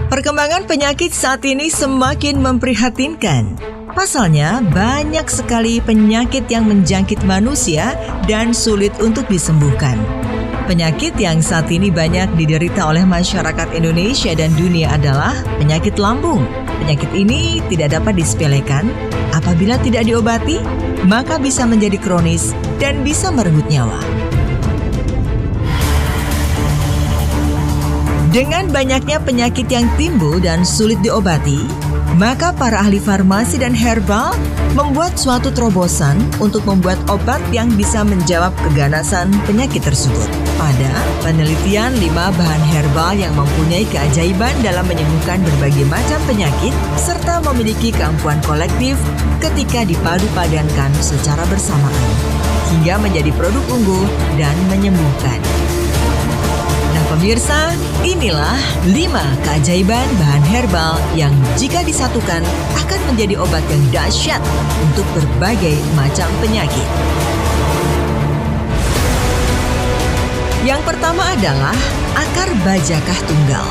Perkembangan penyakit saat ini semakin memprihatinkan. Pasalnya, banyak sekali penyakit yang menjangkit manusia dan sulit untuk disembuhkan. Penyakit yang saat ini banyak diderita oleh masyarakat Indonesia dan dunia adalah penyakit lambung. Penyakit ini tidak dapat disepelekan. Apabila tidak diobati, maka bisa menjadi kronis dan bisa merenggut nyawa. Dengan banyaknya penyakit yang timbul dan sulit diobati, maka para ahli farmasi dan herbal membuat suatu terobosan untuk membuat obat yang bisa menjawab keganasan penyakit tersebut. Pada penelitian 5 bahan herbal yang mempunyai keajaiban dalam menyembuhkan berbagai macam penyakit serta memiliki keampuhan kolektif ketika dipadu-padankan secara bersamaan, hingga menjadi produk unggul dan menyembuhkan. Pemirsa, inilah 5 keajaiban bahan herbal yang jika disatukan akan menjadi obat yang dahsyat untuk berbagai macam penyakit. Yang pertama adalah akar bajakah tunggal.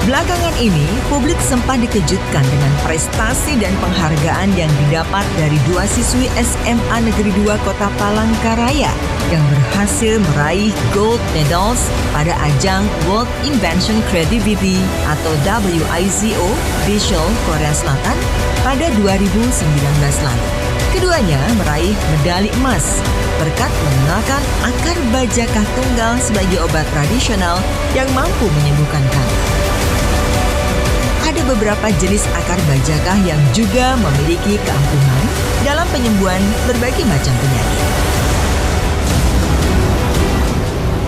Belakangan ini, publik sempat dikejutkan dengan prestasi dan penghargaan yang didapat dari 2 siswi SMA Negeri 2 Kota Palangkaraya yang berhasil meraih gold medals pada ajang World Invention Creativity atau WICO di Seoul, Korea Selatan pada 2019 lalu. Keduanya meraih medali emas berkat menggunakan akar bajakah tunggal sebagai obat tradisional yang mampu menyembuhkan kanker. Ada beberapa jenis akar bajakah yang juga memiliki keampuhan dalam penyembuhan berbagai macam penyakit.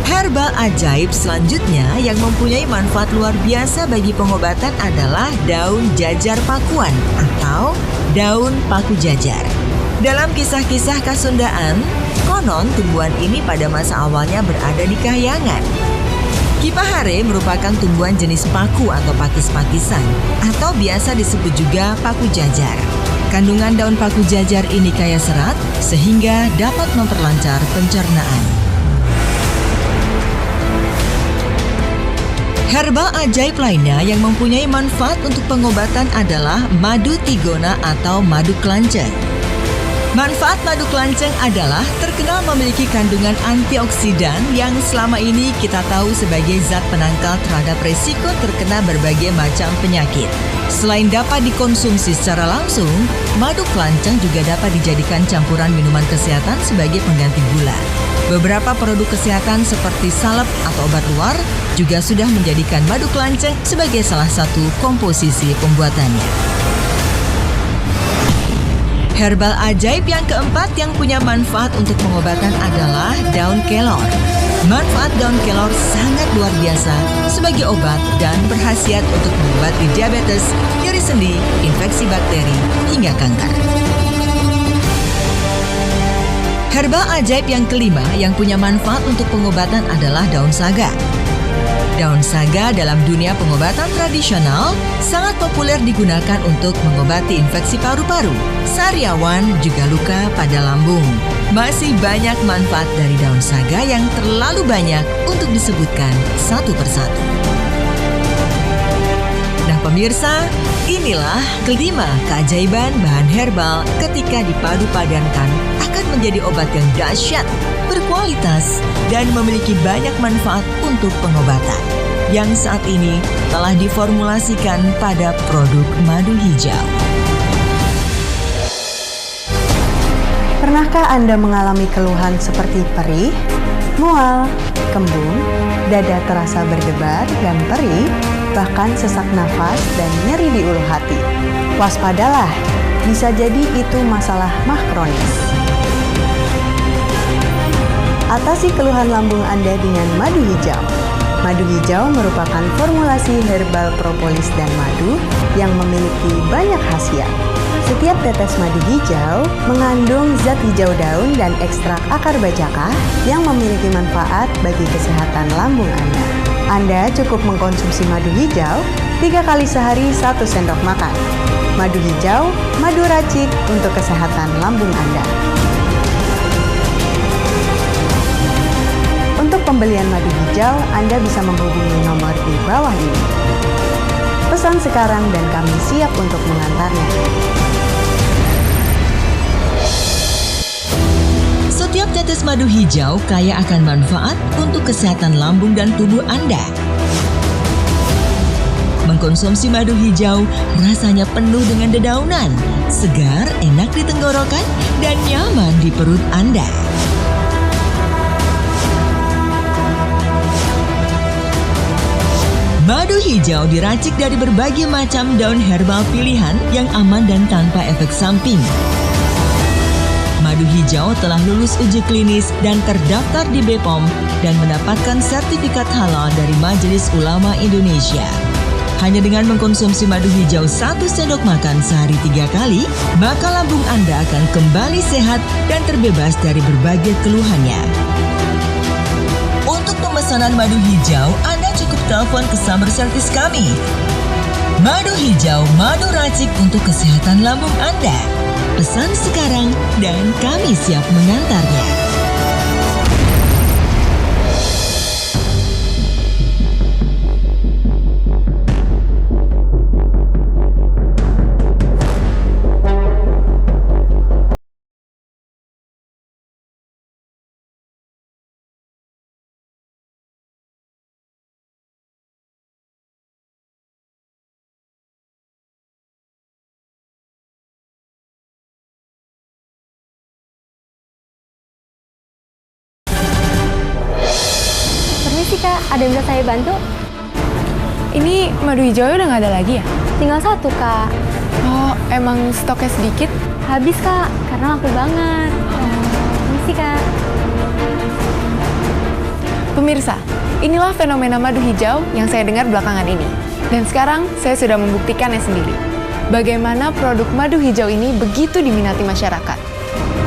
Herbal ajaib selanjutnya yang mempunyai manfaat luar biasa bagi pengobatan adalah daun jajar pakuan atau daun paku jajar. Dalam kisah-kisah Kasundaan, konon tumbuhan ini pada masa awalnya berada di Kahyangan. Kipahare merupakan tumbuhan jenis paku atau pakis-pakisan atau biasa disebut juga paku jajar. Kandungan daun paku jajar ini kaya serat sehingga dapat memperlancar pencernaan. Herbal ajaib lainnya yang mempunyai manfaat untuk pengobatan adalah madu tigona atau madu kelanceng. Manfaat madu kelanceng adalah terkenal memiliki kandungan antioksidan yang selama ini kita tahu sebagai zat penangkal terhadap resiko terkena berbagai macam penyakit. Selain dapat dikonsumsi secara langsung, madu kelanceng juga dapat dijadikan campuran minuman kesehatan sebagai pengganti gula. Beberapa produk kesehatan seperti salep atau obat luar juga sudah menjadikan madu kelanceng sebagai salah satu komposisi pembuatannya. Herbal ajaib yang keempat yang punya manfaat untuk pengobatan adalah daun kelor. Manfaat daun kelor sangat luar biasa sebagai obat dan berkhasiat untuk mengobati diabetes, nyeri sendi, infeksi bakteri, hingga kanker. Herbal ajaib yang kelima yang punya manfaat untuk pengobatan adalah daun saga. Daun saga dalam dunia pengobatan tradisional sangat populer digunakan untuk mengobati infeksi paru-paru, sariawan, juga luka pada lambung. Masih banyak manfaat dari daun saga yang terlalu banyak untuk disebutkan satu persatu. Nah pemirsa, inilah kelima keajaiban bahan herbal ketika dipadu-padankan akan menjadi obat yang dahsyat, berkualitas, dan memiliki banyak manfaat untuk pengobatan yang saat ini telah diformulasikan pada produk madu hijau. Pernahkah Anda mengalami keluhan seperti perih, mual, kembung, dada terasa berdebar dan perih, bahkan sesak nafas dan nyeri di ulu hati? Waspadalah, bisa jadi itu masalah mah kronis. Atasi keluhan lambung Anda dengan madu hijau. Madu hijau merupakan formulasi herbal propolis dan madu yang memiliki banyak khasiat. Setiap tetes madu hijau mengandung zat hijau daun dan ekstrak akar bajakah yang memiliki manfaat bagi kesehatan lambung Anda. Anda cukup mengkonsumsi madu hijau 3 kali sehari 1 sendok makan. Madu hijau, madu racik untuk kesehatan lambung Anda. Untuk pembelian madu hijau, Anda bisa menghubungi nomor di bawah ini. Pesan Pesan sekarang dan kami siap untuk mengantarnya. Setiap tetes madu hijau kaya akan manfaat untuk kesehatan lambung dan tubuh Anda. Mengkonsumsi madu hijau rasanya penuh dengan dedaunan, segar, enak di tenggorokan, dan nyaman di perut Anda. Madu hijau diracik dari berbagai macam daun herbal pilihan yang aman dan tanpa efek samping. Madu hijau telah lulus uji klinis dan terdaftar di BPOM dan mendapatkan sertifikat halal dari Majelis Ulama Indonesia. Hanya dengan mengkonsumsi madu hijau 1 sendok makan sehari 3 kali, maka lambung Anda akan kembali sehat dan terbebas dari berbagai keluhannya. Untuk pemesanan madu hijau, Anda cukup telepon ke sumber service kami. Madu hijau, madu racik untuk kesehatan lambung Anda. Pesan sekarang dan kami siap mengantarnya. Permisi Kak, ada yang bisa saya bantu? Ini madu hijau udah nggak ada lagi ya? Tinggal 1 Kak. Oh, emang stoknya sedikit? Habis Kak, karena laku banget. Permisi Kak. Pemirsa, inilah fenomena madu hijau yang saya dengar belakangan ini. Dan sekarang saya sudah membuktikannya sendiri. Bagaimana produk madu hijau ini begitu diminati masyarakat.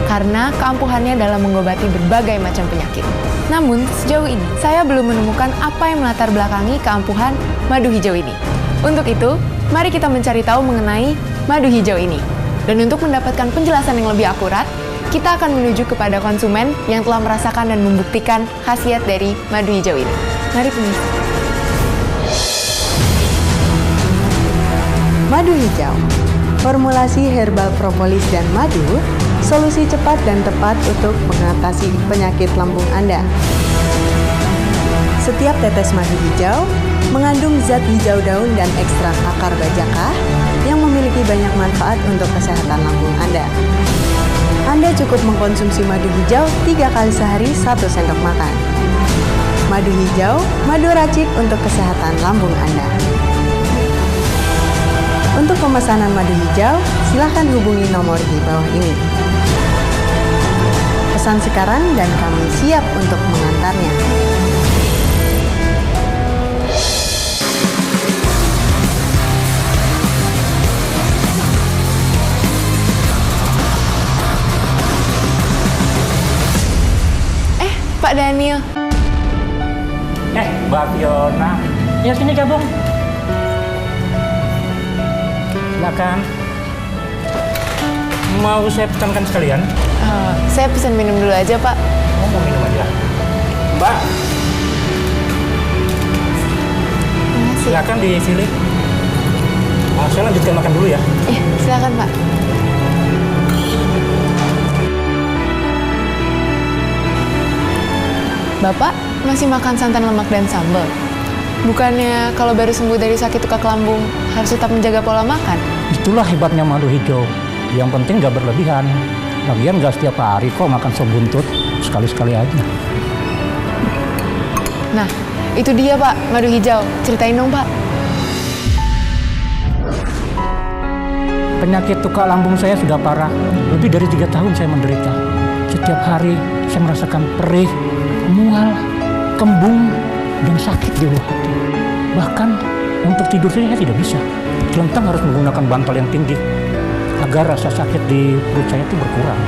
Karena keampuhannya dalam mengobati berbagai macam penyakit. Namun, sejauh ini saya belum menemukan apa yang melatar belakangi keampuhan madu hijau ini. Untuk itu, mari kita mencari tahu mengenai madu hijau ini. Dan untuk mendapatkan penjelasan yang lebih akurat, kita akan menuju kepada konsumen yang telah merasakan dan membuktikan khasiat dari madu hijau ini. Mari pemirsa. Madu hijau, formulasi herbal propolis dan madu, solusi cepat dan tepat untuk mengatasi penyakit lambung Anda. Setiap tetes madu hijau mengandung zat hijau daun dan ekstrak akar bajakah yang memiliki banyak manfaat untuk kesehatan lambung Anda. Anda cukup mengkonsumsi madu hijau 3 kali sehari 1 sendok makan. Madu hijau, madu racik untuk kesehatan lambung Anda. Untuk pemesanan madu hijau, silakan hubungi nomor di bawah ini. Pesan sekarang dan kami siap untuk mengantarnya. Pak Daniel. Mbak Fiona, ya sini gabung. Silakan. Mau saya pesankan sekalian? Saya pesan minum dulu aja, Pak. Mau minum aja. Mbak, silakan dipilih. Saya lanjutkan makan dulu ya. Iya, silakan, Pak. Bapak masih makan santan lemak dan sambal? Bukannya kalau baru sembuh dari sakit tukak lambung harus tetap menjaga pola makan? Itulah hebatnya madu hijau. Yang penting nggak berlebihan. Lagian nggak setiap hari kok makan sop buntut. Sekali-sekali aja. Nah, itu dia Pak, madu hijau. Ceritain dong Pak. Penyakit tukak lambung saya sudah parah. Lebih dari 3 tahun saya menderita. Setiap hari saya merasakan perih, mual, kembung, dan sakit di ulu hati. Bahkan untuk tidur saya tidak bisa. Kelentang harus menggunakan bantal yang tinggi agar rasa sakit di perut saya itu berkurang.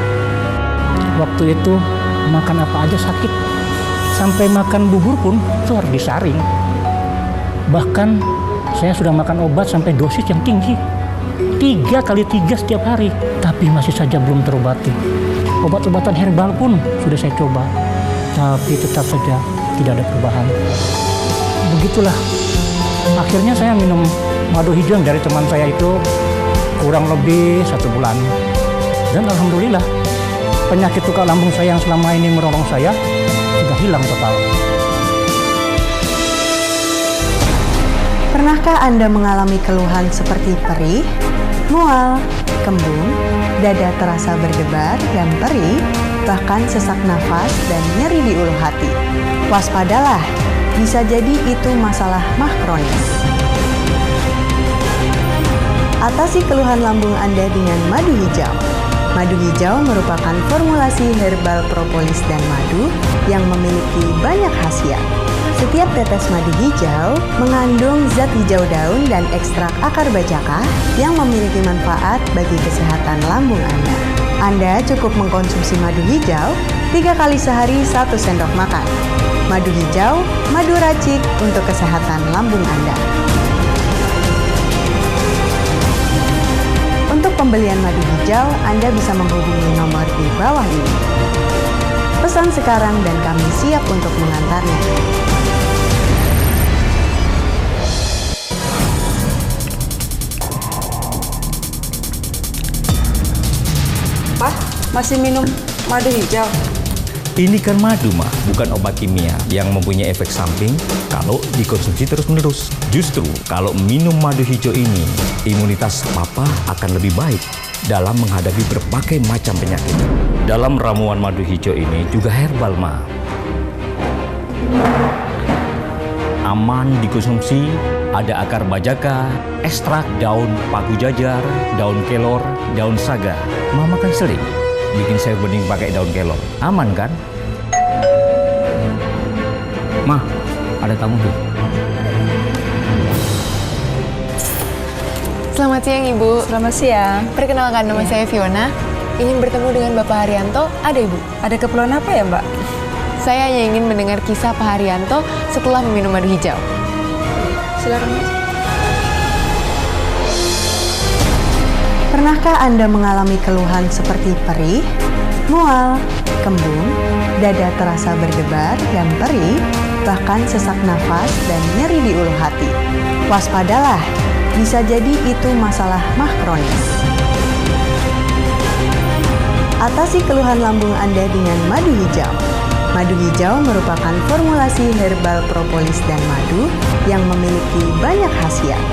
Waktu itu makan apa aja sakit. Sampai makan bubur pun itu harus disaring. Bahkan saya sudah makan obat sampai dosis yang tinggi. 3 kali 3 setiap hari. Tapi masih saja belum terobati. Obat-obatan herbal pun sudah saya coba. Tapi tetap saja tidak ada perubahan. Begitulah. Akhirnya saya minum madu hijau yang dari teman saya itu kurang lebih 1 bulan. Dan alhamdulillah, penyakit tukar lambung saya yang selama ini merongrong saya sudah hilang total. Pernahkah Anda mengalami keluhan seperti perih, mual, kembung, dada terasa berdebar dan perih, bahkan sesak nafas dan nyeri di ulu hati? Waspadalah, bisa jadi itu masalah MAH kronis. Atasi keluhan lambung Anda dengan madu hijau. Madu hijau merupakan formulasi herbal propolis dan madu yang memiliki banyak khasiat. Setiap tetes madu hijau mengandung zat hijau daun dan ekstrak akar bajaka yang memiliki manfaat bagi kesehatan lambung Anda. Anda cukup mengkonsumsi madu hijau 3 kali sehari 1 sendok makan. Madu hijau, madu racik untuk kesehatan lambung Anda. Untuk pembelian madu hijau, Anda bisa menghubungi nomor di bawah ini. Pesan sekarang dan kami siap untuk mengantarnya. Pak, masih minum madu hijau? Ini kan madu, mah, bukan obat kimia yang mempunyai efek samping kalau dikonsumsi terus-menerus. Justru kalau minum madu hijau ini, imunitas papa akan lebih baik dalam menghadapi berbagai macam penyakit. Dalam ramuan madu hijau ini juga herbal, mah. Aman dikonsumsi, ada akar bajaka, ekstrak daun paku jajar, daun kelor, daun saga. Mama kan sering bikin sayur bening pakai daun kelor. Aman kan? Mah, ada tamu tuh. Selamat siang, Ibu. Selamat siang. Perkenalkan, nama saya Fiona. Ingin bertemu dengan Bapak Haryanto. Ada, Ibu? Ada keperluan apa ya, Mbak? Saya hanya ingin mendengar kisah Pak Haryanto setelah meminum madu hijau. Silakan, Mas. Pernahkah Anda mengalami keluhan seperti perih, mual, kembung, dada terasa berdebar dan perih, bahkan sesak nafas dan nyeri di ulu hati? Waspadalah, bisa jadi itu masalah MAH kronis. Atasi keluhan lambung Anda dengan madu hijau. Madu hijau merupakan formulasi herbal propolis dan madu yang memiliki banyak khasiat.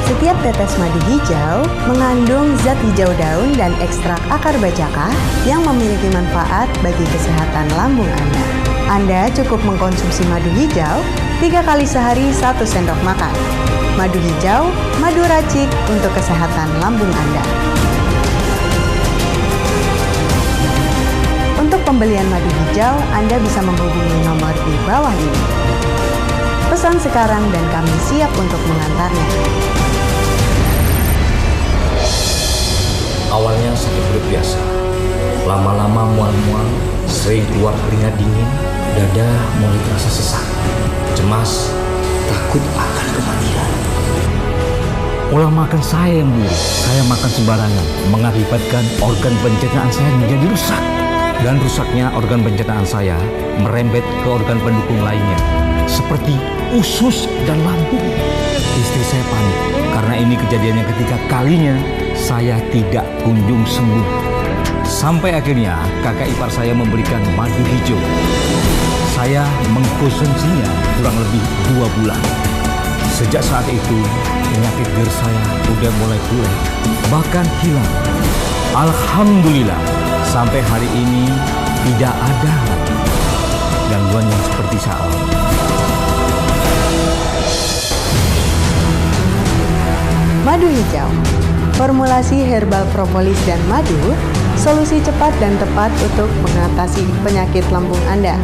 Setiap tetes madu hijau mengandung zat hijau daun dan ekstrak akar bajaka yang memiliki manfaat bagi kesehatan lambung Anda. Anda cukup mengkonsumsi madu hijau 3 kali sehari 1 sendok makan. Madu hijau, madu racik untuk kesehatan lambung Anda. Untuk pembelian madu hijau, Anda bisa menghubungi nomor di bawah ini. Pesan sekarang dan kami siap untuk mengantarnya. Awalnya sakit perut biasa, lama-lama mual-mual, sering keluar keringat dingin, dada mulai terasa sesak, cemas, takut akan kematian. Pola makan saya yang buruk, saya makan sembarangan, mengakibatkan organ pencernaan saya menjadi rusak. Dan rusaknya organ pencernaan saya merembet ke organ pendukung lainnya, seperti usus dan lambung. Istri saya panik, karena ini kejadiannya ketika kalinya saya tidak kunjung sembuh. Sampai akhirnya kakak ipar saya memberikan madu hijau. Saya mengkonsumsinya kurang lebih 2 bulan. Sejak saat itu, penyakit GERD saya udah mulai pulih, bahkan hilang. Alhamdulillah, sampai hari ini tidak ada lagi gangguan yang seperti saya alami. Madu hijau, formulasi herbal propolis dan madu, solusi cepat dan tepat untuk mengatasi penyakit lambung Anda.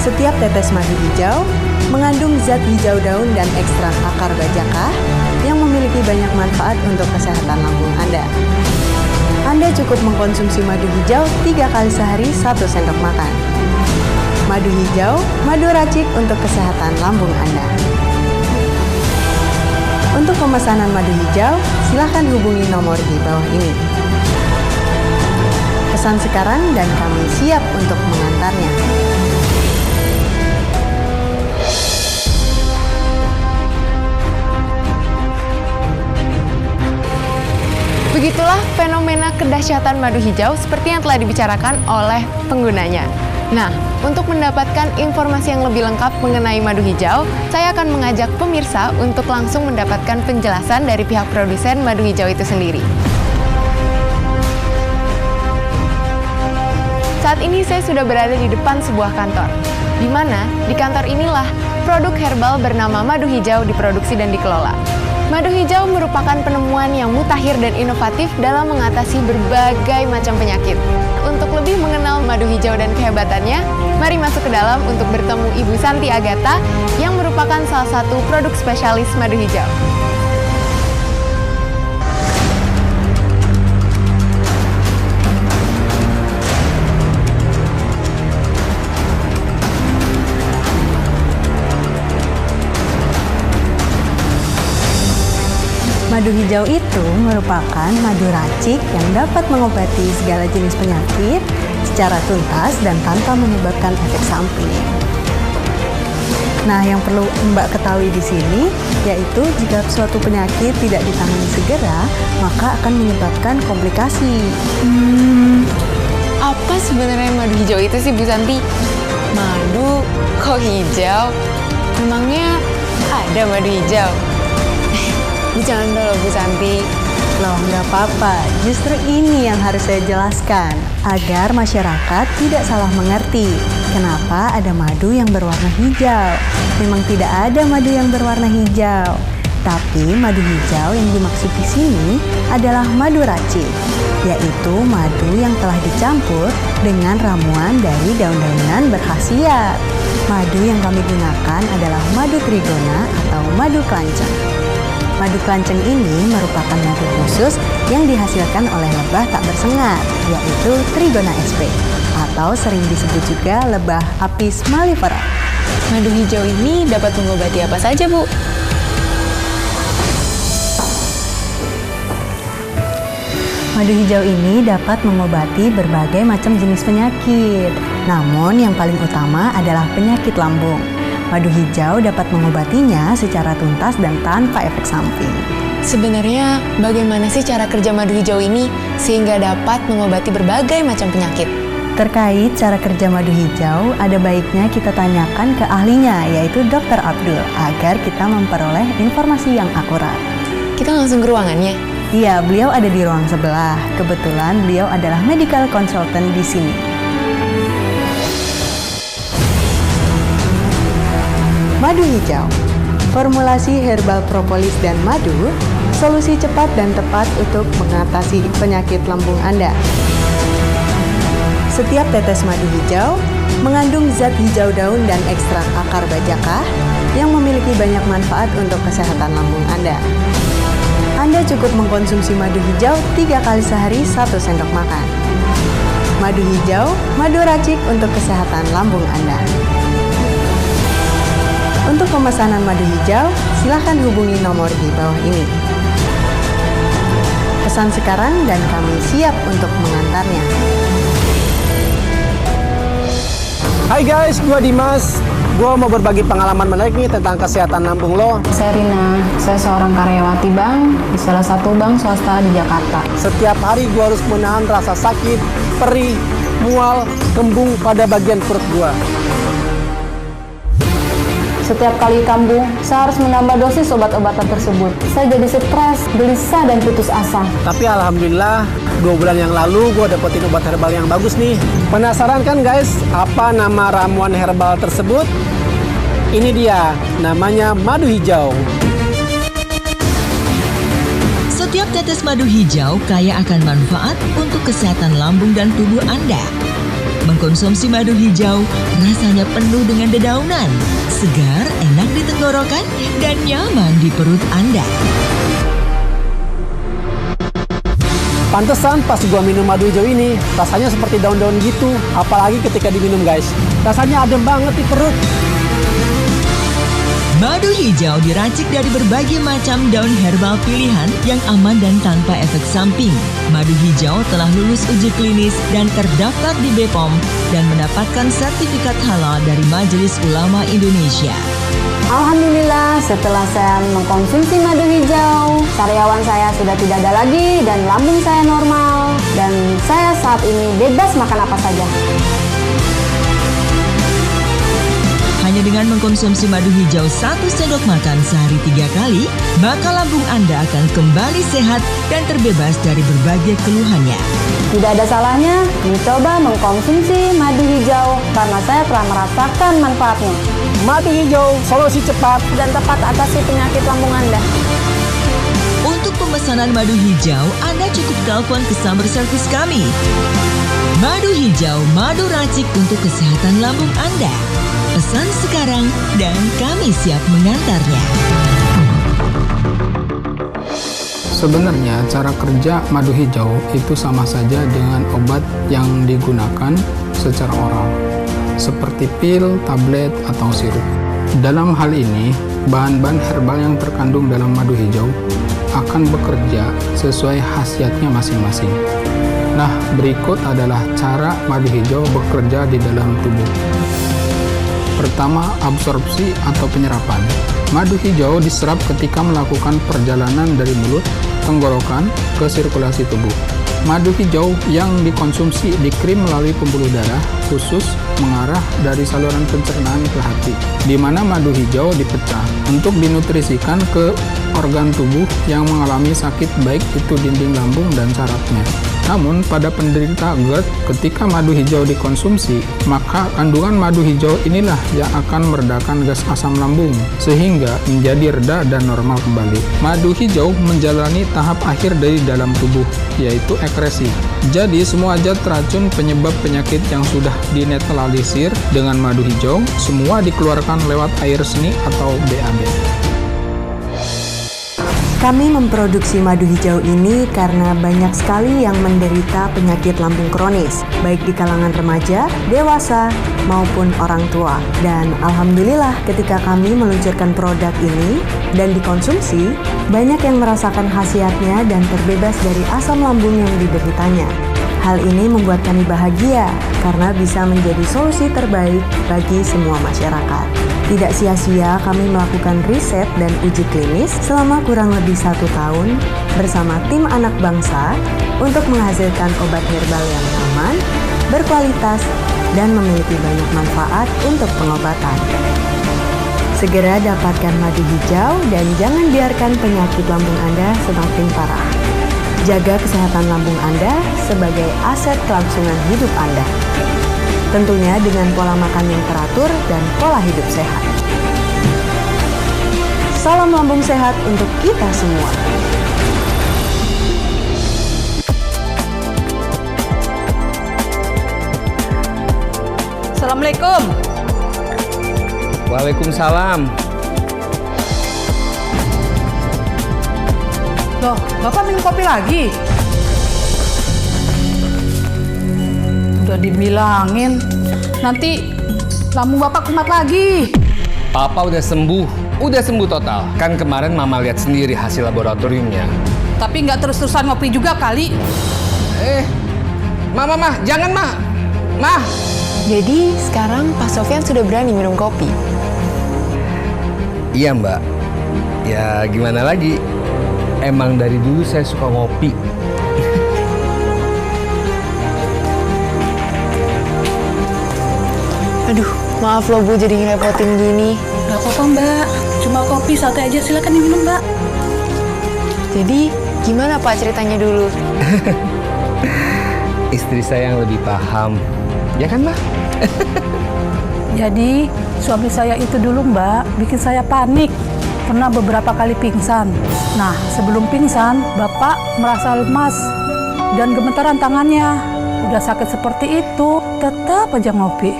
Setiap tetes madu hijau mengandung zat hijau daun dan ekstrak akar bajaka yang memiliki banyak manfaat untuk kesehatan lambung Anda. Anda cukup mengkonsumsi madu hijau 3 kali sehari 1 sendok makan. Madu hijau, madu racik untuk kesehatan lambung Anda. Untuk pemesanan madu hijau, silakan hubungi nomor di bawah ini. Pesan sekarang dan kami siap untuk mengantarnya. Begitulah fenomena kedahsyatan madu hijau seperti yang telah dibicarakan oleh penggunanya. Nah, untuk mendapatkan informasi yang lebih lengkap mengenai madu hijau, saya akan mengajak pemirsa untuk langsung mendapatkan penjelasan dari pihak produsen madu hijau itu sendiri. Saat ini saya sudah berada di depan sebuah kantor, di mana di kantor inilah produk herbal bernama madu hijau diproduksi dan dikelola. Madu hijau merupakan penemuan yang mutakhir dan inovatif dalam mengatasi berbagai macam penyakit. Untuk lebih mengenal madu hijau dan kehebatannya, mari masuk ke dalam untuk bertemu Ibu Santi Agatha yang merupakan salah satu produk spesialis madu hijau. Madu hijau itu merupakan madu racik yang dapat mengobati segala jenis penyakit secara tuntas dan tanpa menyebabkan efek samping. Nah, yang perlu Mbak ketahui di sini yaitu jika suatu penyakit tidak ditangani segera, maka akan menyebabkan komplikasi. Apa sebenarnya madu hijau itu sih, Bu Santi? Madu kok hijau? Emangnya ada madu hijau? Bercanda loh, Bu Santi. Loh, nggak apa-apa. Justru ini yang harus saya jelaskan agar masyarakat tidak salah mengerti. Kenapa ada madu yang berwarna hijau? Memang tidak ada madu yang berwarna hijau. Tapi madu hijau yang dimaksud di sini adalah madu racik, yaitu madu yang telah dicampur dengan ramuan dari daun-daunan berkhasiat. Madu yang kami gunakan adalah madu trigona atau madu kelanceng. Madu kelanceng ini merupakan madu khusus yang dihasilkan oleh lebah tak bersengat, yaitu Trigona sp. Atau sering disebut juga lebah Apis mellifera. Madu hijau ini dapat mengobati apa saja, Bu? Madu hijau ini dapat mengobati berbagai macam jenis penyakit. Namun yang paling utama adalah penyakit lambung. Madu hijau dapat mengobatinya secara tuntas dan tanpa efek samping. Sebenarnya bagaimana sih cara kerja madu hijau ini sehingga dapat mengobati berbagai macam penyakit? Terkait cara kerja madu hijau, ada baiknya kita tanyakan ke ahlinya, yaitu Dr. Abdul, agar kita memperoleh informasi yang akurat. Kita langsung ke ruangannya? Iya, beliau ada di ruang sebelah. Kebetulan beliau adalah medical consultant di sini. Madu hijau, formulasi herbal propolis dan madu, solusi cepat dan tepat untuk mengatasi penyakit lambung Anda. Setiap tetes madu hijau mengandung zat hijau daun dan ekstrak akar bajakah yang memiliki banyak manfaat untuk kesehatan lambung Anda. Anda cukup mengkonsumsi madu hijau 3 kali sehari 1 sendok makan. Madu hijau, madu racik untuk kesehatan lambung Anda. Untuk pemesanan madu hijau, silahkan hubungi nomor di bawah ini. Pesan sekarang dan kami siap untuk mengantarnya. Hai guys, gua Dimas. Gua mau berbagi pengalaman menarik nih tentang kesehatan lambung lo. Saya Rina, saya seorang karyawati bank di salah satu bank swasta di Jakarta. Setiap hari gua harus menahan rasa sakit, perih, mual, kembung pada bagian perut gua. Setiap kali kambuh, saya harus menambah dosis obat-obatan tersebut. Saya jadi stres, gelisah, dan putus asa. Tapi alhamdulillah, 2 bulan yang lalu gue dapetin obat herbal yang bagus nih. Penasaran kan guys, apa nama ramuan herbal tersebut? Ini dia, namanya madu hijau. Setiap tetes madu hijau kaya akan manfaat untuk kesehatan lambung dan tubuh Anda. Mengkonsumsi madu hijau rasanya penuh dengan dedaunan, segar, enak di tenggorokan, dan nyaman di perut Anda. Pantesan pas gua minum madu hijau ini, rasanya seperti daun-daun gitu. Apalagi ketika diminum guys, rasanya adem banget di perut. Madu hijau diracik dari berbagai macam daun herbal pilihan yang aman dan tanpa efek samping. Madu hijau telah lulus uji klinis dan terdaftar di BPOM dan mendapatkan sertifikat halal dari Majelis Ulama Indonesia. Alhamdulillah, setelah saya mengkonsumsi madu hijau, Karyawan saya sudah tidak ada lagi dan lambung saya normal. Dan saya saat ini bebas makan apa saja. Hanya dengan mengkonsumsi madu hijau 1 sendok makan sehari 3 kali, maka lambung Anda akan kembali sehat dan terbebas dari berbagai keluhannya. Tidak ada salahnya mencoba mengkonsumsi madu hijau karena saya telah merasakan manfaatnya. Madu hijau, solusi cepat Dan tepat atasi penyakit lambung Anda. Untuk pemesanan madu hijau, Anda cukup telepon ke sumber service kami. Madu hijau, madu racik untuk kesehatan lambung Anda. Pesan sekarang dan kami siap mengantarnya. Sebenarnya cara kerja madu hijau itu sama saja dengan obat yang digunakan secara oral, seperti pil, tablet, atau sirup. Dalam hal ini, bahan-bahan herbal yang terkandung dalam madu hijau akan bekerja sesuai khasiatnya masing-masing. Nah, berikut adalah cara madu hijau bekerja di dalam tubuh. Pertama, absorpsi atau penyerapan. Madu hijau diserap ketika melakukan perjalanan dari mulut, tenggorokan, ke sirkulasi tubuh. Madu hijau yang dikonsumsi dikirim melalui pembuluh darah khusus mengarah dari saluran pencernaan ke hati, di mana madu hijau dipecah untuk dinutrisikan ke organ tubuh yang mengalami sakit, baik itu dinding lambung dan sarafnya. Namun, pada penderita GERD, ketika madu hijau dikonsumsi, maka kandungan madu hijau inilah yang akan meredakan gas asam lambung, sehingga menjadi reda dan normal kembali. Madu hijau menjalani tahap akhir dari dalam tubuh, yaitu ekresi. Jadi, semua zat racun penyebab penyakit yang sudah dinetralisir dengan madu hijau, semua dikeluarkan lewat air seni atau BAB. Kami memproduksi madu hijau ini karena banyak sekali yang menderita penyakit lambung kronis, baik di kalangan remaja, dewasa, maupun orang tua. Dan alhamdulillah ketika kami meluncurkan produk ini dan dikonsumsi, banyak yang merasakan khasiatnya dan terbebas dari asam lambung yang dideritanya. Hal ini membuat kami bahagia karena bisa menjadi solusi terbaik bagi semua masyarakat. Tidak sia-sia kami melakukan riset dan uji klinis selama kurang lebih 1 tahun bersama tim anak bangsa untuk menghasilkan obat herbal yang aman, berkualitas, dan memiliki banyak manfaat untuk pengobatan. Segera dapatkan madu hijau dan jangan biarkan penyakit lambung Anda semakin parah. Jaga kesehatan lambung Anda sebagai aset kelangsungan hidup Anda. Tentunya dengan pola makan yang teratur dan pola hidup sehat. Salam lambung sehat untuk kita semua. Assalamualaikum. Waalaikumsalam. Loh, Bapak minum kopi lagi? Udah dibilangin, nanti lambung Bapak kumat lagi. Papa udah sembuh total. Kan kemarin Mama lihat sendiri hasil laboratoriumnya. Tapi nggak terus-terusan ngopi juga kali. Mah, jangan Mah. Jadi sekarang Pak Sofyan sudah berani minum kopi. Iya Mbak. Ya gimana lagi? Emang dari dulu saya suka ngopi. Aduh, maaf loh Bu jadi ngerepotin gini. Nggak apa-apa Mbak, cuma kopi santai aja, silakan diminum Mbak. Jadi gimana Pak ceritanya dulu? Istri saya yang lebih paham. Ya kan Mbak? Jadi suami saya itu dulu Mbak bikin saya panik. Pernah beberapa kali pingsan. Nah, sebelum pingsan, Bapak merasa lemas dan gemetaran tangannya. Udah sakit seperti itu, tetap aja ngopi.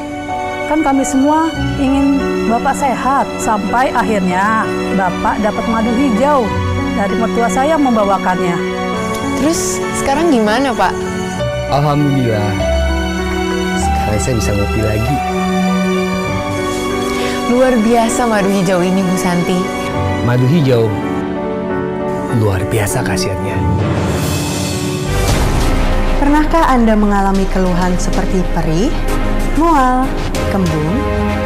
Kan kami semua ingin Bapak sehat. Sampai akhirnya Bapak dapat madu hijau dari mertua saya membawakannya. Terus sekarang gimana Pak? Alhamdulillah. Sekarang saya bisa ngopi lagi. Luar biasa madu hijau ini Bu Santi. Madu hijau luar biasa khasiatnya. Pernahkah Anda mengalami keluhan seperti perih, mual, kembung,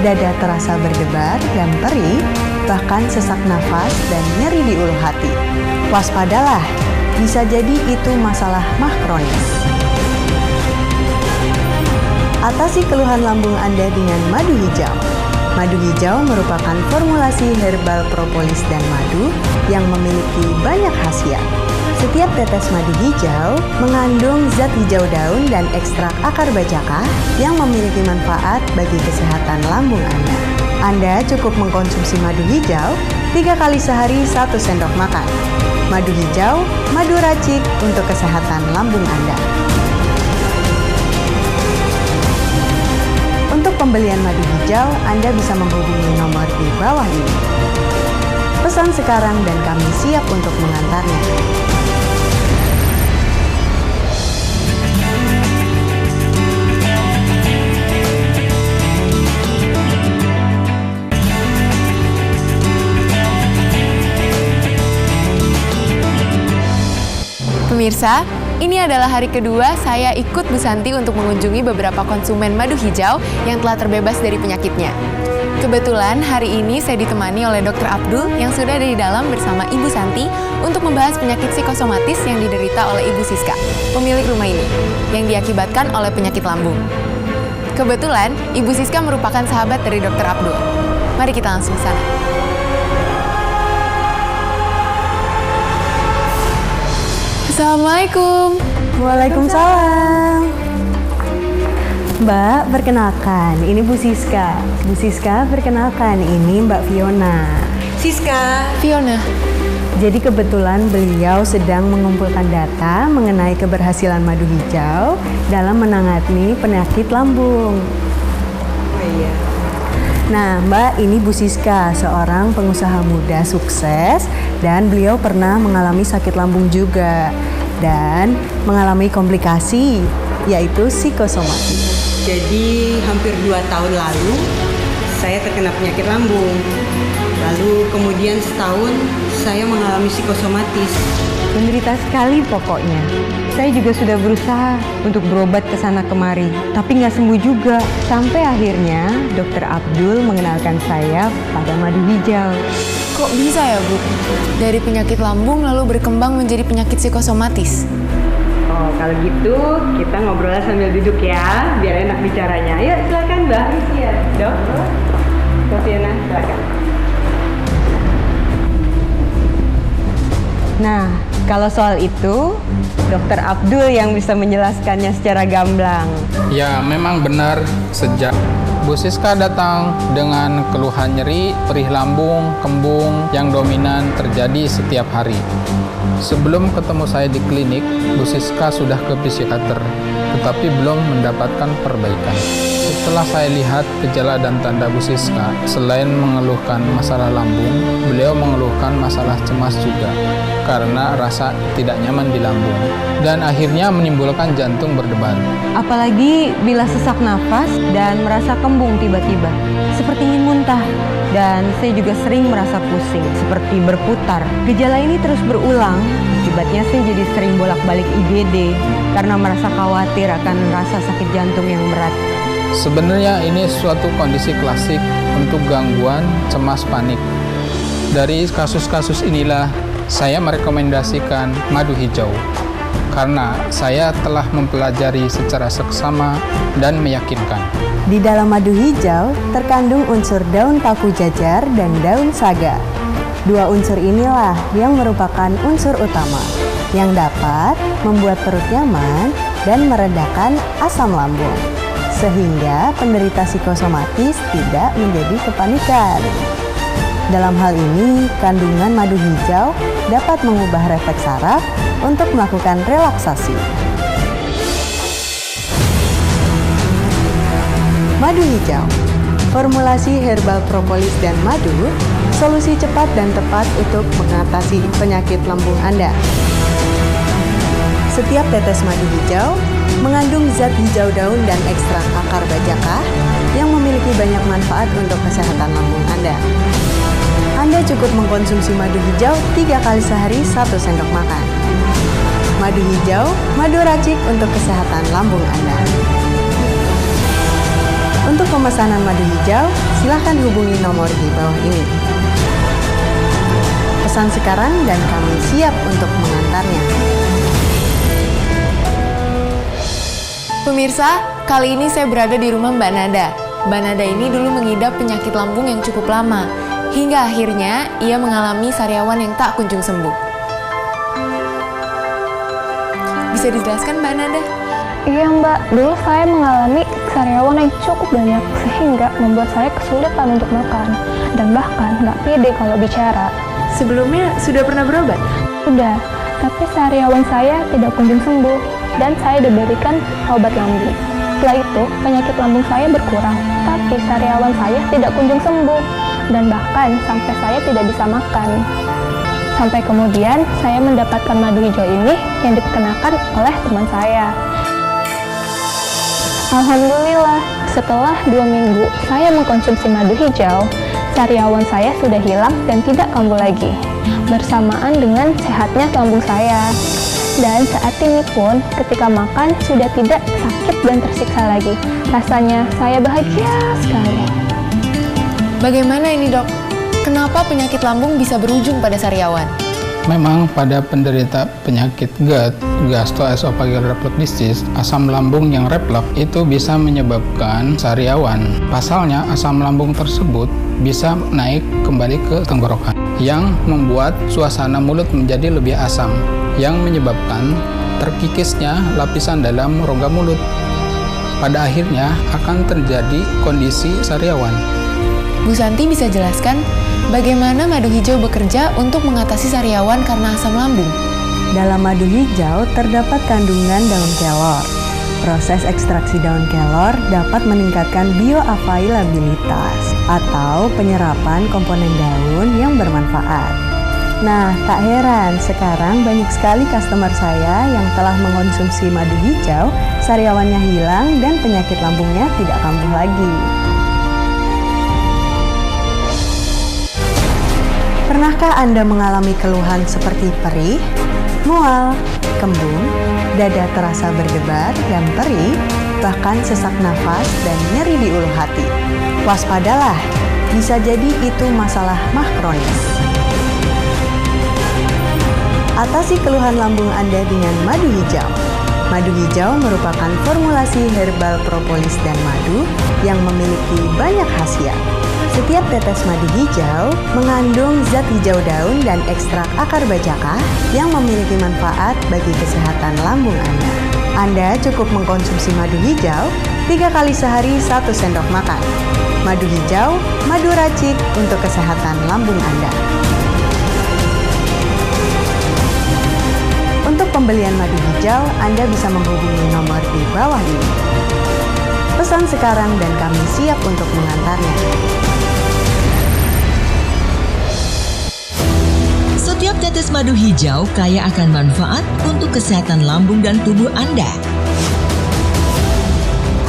dada terasa berdebar dan perih, bahkan sesak nafas dan nyeri di ulu hati. Waspadalah, bisa jadi itu masalah mah kronis. Atasi keluhan lambung Anda dengan madu hijau. Madu hijau merupakan formulasi herbal propolis dan madu yang memiliki banyak khasiat. Setiap tetes madu hijau mengandung zat hijau daun dan ekstrak akar bajaka yang memiliki manfaat bagi kesehatan lambung Anda. Anda cukup mengkonsumsi madu hijau 3 kali sehari 1 sendok makan. Madu hijau, madu racik untuk kesehatan lambung Anda. Untuk pembelian madu hijau, Anda bisa menghubungi nomor di bawah ini. Pesan sekarang dan kami siap untuk mengantarnya. Pemirsa, ini adalah hari kedua saya ikut Bu Santi untuk mengunjungi beberapa konsumen madu hijau yang telah terbebas dari penyakitnya. Kebetulan hari ini saya ditemani oleh Dr. Abdul yang sudah ada di dalam bersama Ibu Santi untuk membahas penyakit psikosomatis yang diderita oleh Ibu Siska, pemilik rumah ini, yang diakibatkan oleh penyakit lambung. Kebetulan, Ibu Siska merupakan sahabat dari Dr. Abdul. Mari kita langsung ke sana. Assalamualaikum. Waalaikumsalam. Mbak, perkenalkan, ini Bu Siska. Bu Siska, perkenalkan, ini Mbak Fiona. Siska. Fiona. Jadi kebetulan beliau sedang mengumpulkan data mengenai keberhasilan madu hijau dalam menangani penyakit lambung. Oh iya. Nah, Mbak, ini Bu Siska, seorang pengusaha muda sukses dan beliau pernah mengalami sakit lambung juga dan mengalami komplikasi, yaitu psikosomatis. Jadi hampir 2 tahun lalu saya terkena penyakit lambung. Lalu kemudian setahun saya mengalami psikosomatis. Menderita sekali pokoknya. Saya juga sudah berusaha untuk berobat ke sana kemari, tapi nggak sembuh juga. Sampai akhirnya Dr. Abdul mengenalkan saya pada madu hijau. Kok bisa ya, Bu? Dari penyakit lambung lalu berkembang menjadi penyakit psikosomatis? Oh, kalau gitu kita ngobrol sambil duduk ya, biar enak bicaranya. Ayo silakan Mbak. Iya, Dok. Dok Fiona, silakan. Nah, kalau soal itu, Dr. Abdul yang bisa menjelaskannya secara gamblang. Ya, memang benar sejak Bu Siska datang dengan keluhan nyeri, perih lambung, kembung yang dominan terjadi setiap hari. Sebelum ketemu saya di klinik, Bu Siska sudah ke psikiater, tetapi belum mendapatkan perbaikan. Setelah saya lihat gejala dan tanda Bu Siska, selain mengeluhkan masalah lambung, beliau mengeluhkan masalah cemas juga, karena rasa tidak nyaman di lambung, dan akhirnya menimbulkan jantung berdebar. Apalagi bila sesak nafas dan merasa kembung tiba-tiba, seperti ingin muntah. Dan saya juga sering merasa pusing, seperti berputar. Gejala ini terus berulang, akibatnya saya jadi sering bolak-balik IGD karena merasa khawatir akan rasa sakit jantung yang berat. Sebenarnya ini suatu kondisi klasik untuk gangguan cemas panik. Dari kasus-kasus inilah saya merekomendasikan madu hijau, karena saya telah mempelajari secara seksama dan meyakinkan. Di dalam madu hijau terkandung unsur daun paku jajar dan daun saga. 2 unsur inilah yang merupakan unsur utama yang dapat membuat perut nyaman dan meredakan asam lambung, sehingga penderita psikosomatis tidak menjadi kepanikan. Dalam hal ini, kandungan madu hijau dapat mengubah refleks saraf untuk melakukan relaksasi. Madu hijau, formulasi herbal propolis dan madu, solusi cepat dan tepat untuk mengatasi penyakit lambung Anda. Setiap tetes madu hijau mengandung zat hijau daun dan ekstrak akar bajaka yang memiliki banyak manfaat untuk kesehatan lambung Anda. Anda cukup mengkonsumsi madu hijau 3 kali sehari 1 sendok makan. Madu hijau, madu racik untuk kesehatan lambung Anda. Untuk pemesanan madu hijau, silakan hubungi nomor di bawah ini. Pesan sekarang dan kami siap untuk mengantarnya. Pemirsa, kali ini saya berada di rumah Mbak Nada. Mbak Nada ini dulu mengidap penyakit lambung yang cukup lama, hingga akhirnya ia mengalami sariawan yang tak kunjung sembuh. Bisa dijelaskan Mbak Nada? Iya Mbak, dulu saya mengalami sariawan yang cukup banyak sehingga membuat saya kesulitan untuk makan dan bahkan nggak pede kalau bicara. Sebelumnya sudah pernah berobat? Sudah, tapi sariawan saya tidak kunjung sembuh dan saya diberikan obat lambung. Setelah itu, penyakit lambung saya berkurang, tapi sariawan saya tidak kunjung sembuh dan bahkan sampai saya tidak bisa makan. Sampai kemudian saya mendapatkan madu hijau ini yang dikenakan oleh teman saya. Alhamdulillah, setelah 2 minggu saya mengkonsumsi madu hijau, sariawan saya sudah hilang dan tidak kambuh lagi, bersamaan dengan sehatnya lambung saya. Dan saat ini pun ketika makan sudah tidak sakit dan tersiksa lagi. Rasanya saya bahagia sekali. Bagaimana ini dok? Kenapa penyakit lambung bisa berujung pada sariawan? Memang pada penderita penyakit GERD, gastroesophageal reflux disease, asam lambung yang reflux itu bisa menyebabkan sariawan. Pasalnya, asam lambung tersebut bisa naik kembali ke tenggorokan, yang membuat suasana mulut menjadi lebih asam, yang menyebabkan terkikisnya lapisan dalam rongga mulut. Pada akhirnya akan terjadi kondisi sariawan. Bu Santi bisa jelaskan bagaimana madu hijau bekerja untuk mengatasi sariawan karena asam lambung? Dalam madu hijau terdapat kandungan daun kelor. Proses ekstraksi daun kelor dapat meningkatkan bioavailabilitas atau penyerapan komponen daun yang bermanfaat. Nah, tak heran sekarang banyak sekali customer saya yang telah mengkonsumsi madu hijau, sariawannya hilang dan penyakit lambungnya tidak kambuh lagi. Pernahkah Anda mengalami keluhan seperti perih, mual, kembung, dada terasa berdebar dan perih, bahkan sesak nafas dan nyeri di ulu hati? Waspadalah, bisa jadi itu masalah mah kronis. Atasi keluhan lambung Anda dengan madu hijau. Madu hijau merupakan formulasi herbal propolis dan madu yang memiliki banyak khasiat. Setiap tetes madu hijau mengandung zat hijau daun dan ekstrak akar bajaka yang memiliki manfaat bagi kesehatan lambung Anda. Anda cukup mengkonsumsi madu hijau 3 kali sehari 1 sendok makan. Madu hijau, madu racik untuk kesehatan lambung Anda. Untuk pembelian madu hijau, Anda bisa menghubungi nomor di bawah ini. Pesan sekarang dan kami siap untuk mengantarnya. Setiap tetes madu hijau kaya akan manfaat untuk kesehatan lambung dan tubuh Anda.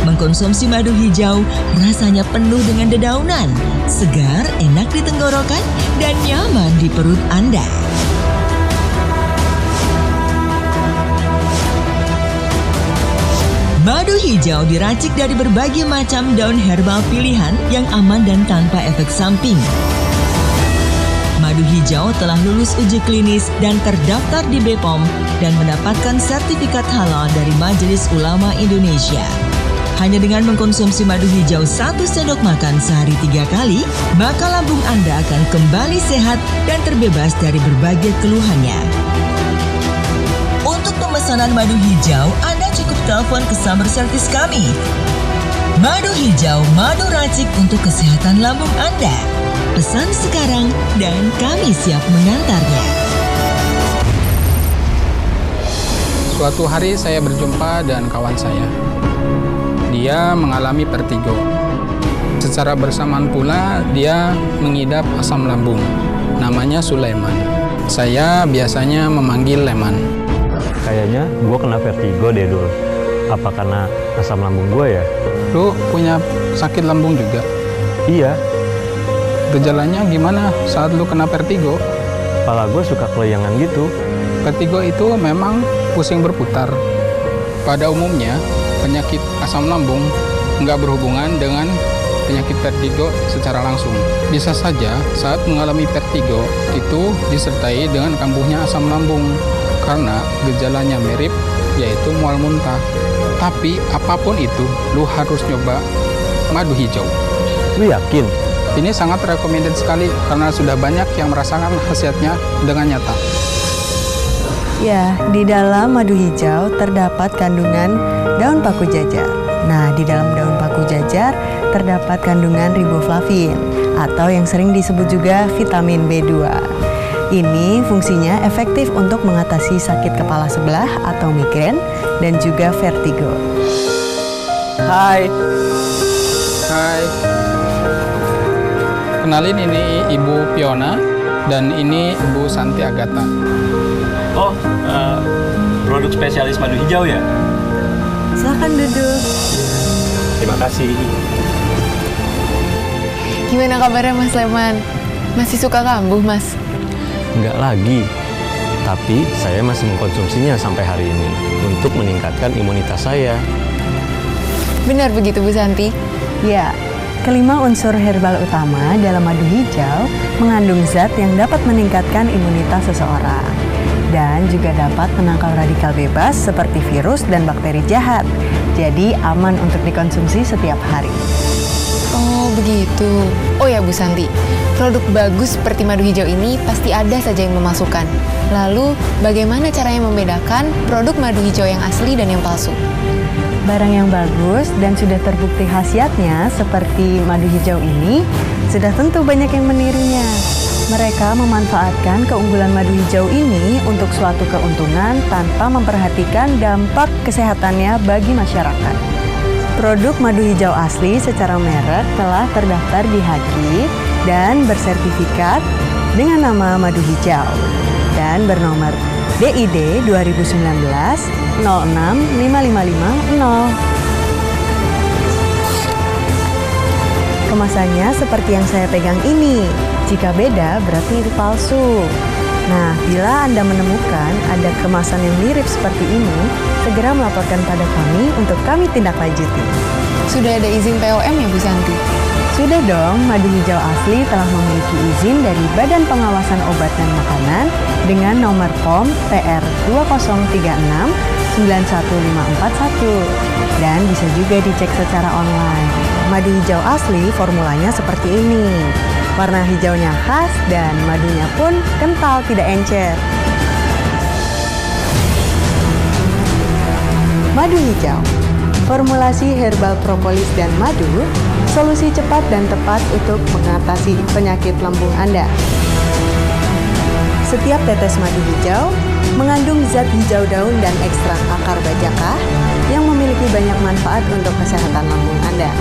Mengkonsumsi madu hijau rasanya penuh dengan dedaunan, segar, enak di tenggorokan, dan nyaman di perut Anda. Madu hijau diracik dari berbagai macam daun herbal pilihan yang aman dan tanpa efek samping. Madu hijau telah lulus uji klinis dan terdaftar di BPOM dan mendapatkan sertifikat halal dari Majelis Ulama Indonesia. Hanya dengan mengkonsumsi madu hijau 1 sendok makan sehari 3 kali, maka lambung Anda akan kembali sehat dan terbebas dari berbagai keluhannya. Untuk pemesanan madu hijau, Anda cukup telepon ke summer service kami. Madu hijau, madu racik untuk kesehatan lambung Anda. Pesan sekarang dan kami siap mengantarnya. Suatu hari saya berjumpa dengan kawan saya. Dia mengalami vertigo. Secara bersamaan pula dia mengidap asam lambung. Namanya Sulaiman. Saya biasanya memanggil Leman. Kayaknya gue kena vertigo deh dulu. Apa karena asam lambung gue ya? Lu punya sakit lambung juga? Iya. Gejalanya gimana saat lu kena vertigo? Kepala gue suka keloyangan gitu. Vertigo itu memang pusing berputar. Pada umumnya, penyakit asam lambung nggak berhubungan dengan penyakit vertigo secara langsung. Bisa saja saat mengalami vertigo itu disertai dengan kambuhnya asam lambung karena gejalanya mirip, yaitu mual muntah. Tapi apapun itu, lu harus nyoba madu hijau. Lu yakin? Ini sangat recommended sekali karena sudah banyak yang merasakan khasiatnya dengan nyata. Ya, di dalam madu hijau terdapat kandungan daun paku jajar. Nah, di dalam daun paku jajar terdapat kandungan riboflavin atau yang sering disebut juga vitamin B2. Ini fungsinya efektif untuk mengatasi sakit kepala sebelah atau migrain dan juga vertigo. Hai. Kenalin, ini Ibu Fiona dan ini Ibu Santi Agatha. Oh, produk spesialis madu hijau ya? Silakan duduk. Terima kasih. Gimana kabarnya Mas Leman? Masih suka kambuh, Mas? Enggak lagi. Tapi saya masih mengkonsumsinya sampai hari ini untuk meningkatkan imunitas saya. Benar begitu, Bu Santi? Ya, kelima unsur herbal utama dalam madu hijau mengandung zat yang dapat meningkatkan imunitas seseorang dan juga dapat menangkal radikal bebas seperti virus dan bakteri jahat. Jadi aman untuk dikonsumsi setiap hari. Oh, begitu. Oh ya, Bu Santi, produk bagus seperti madu hijau ini pasti ada saja yang memasukkan. Lalu, bagaimana caranya membedakan produk madu hijau yang asli dan yang palsu? Barang yang bagus dan sudah terbukti khasiatnya seperti madu hijau ini, sudah tentu banyak yang menirunya. Mereka memanfaatkan keunggulan madu hijau ini untuk suatu keuntungan tanpa memperhatikan dampak kesehatannya bagi masyarakat. Produk madu hijau asli secara merek telah terdaftar di HAKI dan bersertifikat dengan nama madu hijau dan bernomor DID 2019 0655550. Kemasannya seperti yang saya pegang ini. Jika beda, berarti itu palsu. Nah, bila Anda menemukan ada kemasan yang mirip seperti ini, segera melaporkan pada kami untuk kami tindak lanjuti. Sudah ada izin POM ya, Bu Santi? Sudah dong, madu hijau asli telah memiliki izin dari Badan Pengawasan Obat dan Makanan dengan nomor POM PR 2036 91541 dan bisa juga dicek secara online. Madu hijau asli formulanya seperti ini. Warna hijaunya khas dan madunya pun kental, tidak encer. Madu hijau, formulasi herbal propolis dan madu, solusi cepat dan tepat untuk mengatasi penyakit lambung Anda. Setiap tetes madu hijau mengandung zat hijau daun dan ekstrak akar bajaka yang memiliki banyak manfaat untuk kesehatan lambung Anda.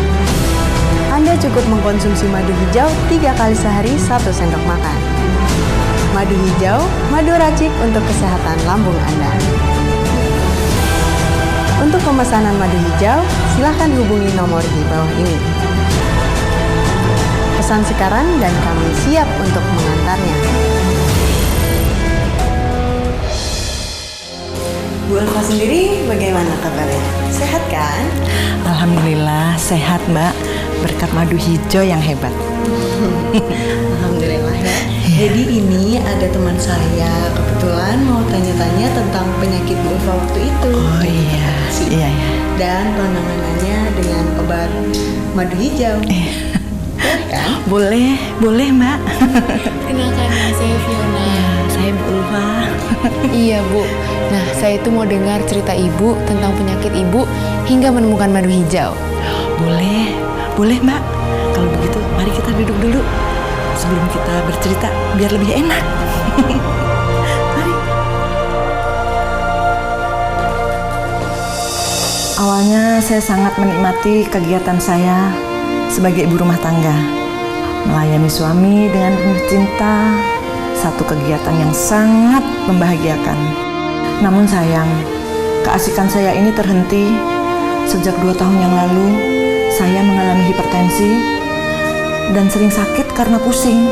Anda cukup mengkonsumsi madu hijau 3 kali sehari 1 sendok makan. Madu hijau, madu racik untuk kesehatan lambung Anda. Untuk pemesanan madu hijau, silakan hubungi nomor di bawah ini. Pesan sekarang dan kami siap untuk mengantarnya. Bu Elva sendiri bagaimana kabarnya? Sehat kan? Alhamdulillah sehat, Mbak. Berkat madu hijau yang hebat. Alhamdulillah ya. Jadi ini ada teman saya kebetulan mau tanya-tanya tentang penyakit Bu Elva waktu itu. Oh iya. Iya. Dan penanganannya dengan obat madu hijau. Kan? Boleh, Mbak. Kenalkan, saya Fiona. Saya Bu Elva. Iya, Bu. Nah, saya itu mau dengar cerita Ibu tentang penyakit Ibu hingga menemukan madu hijau. Boleh, Mbak. Kalau begitu, mari kita duduk dulu sebelum kita bercerita, biar lebih enak. Mari. Awalnya saya sangat menikmati kegiatan saya sebagai ibu rumah tangga. Melayani suami dengan penuh cinta, satu kegiatan yang sangat membahagiakan. Namun sayang, keasikan saya ini terhenti sejak 2 tahun yang lalu. Saya mengalami hipertensi dan sering sakit karena pusing.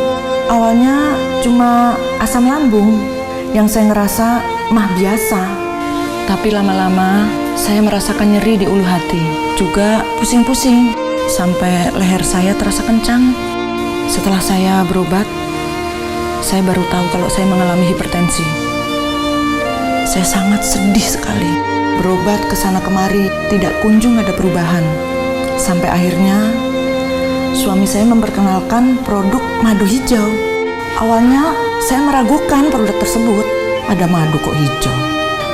Awalnya cuma asam lambung yang saya ngerasa mah biasa. Tapi lama-lama saya merasakan nyeri di ulu hati, juga pusing-pusing. sampai leher saya terasa kencang. Setelah saya berobat, saya baru tahu kalau saya mengalami hipertensi. Saya sangat sedih sekali. Berobat ke sana kemari, tidak kunjung ada perubahan. Sampai akhirnya suami saya memperkenalkan produk madu hijau. Awalnya saya meragukan produk tersebut. Ada madu kok hijau.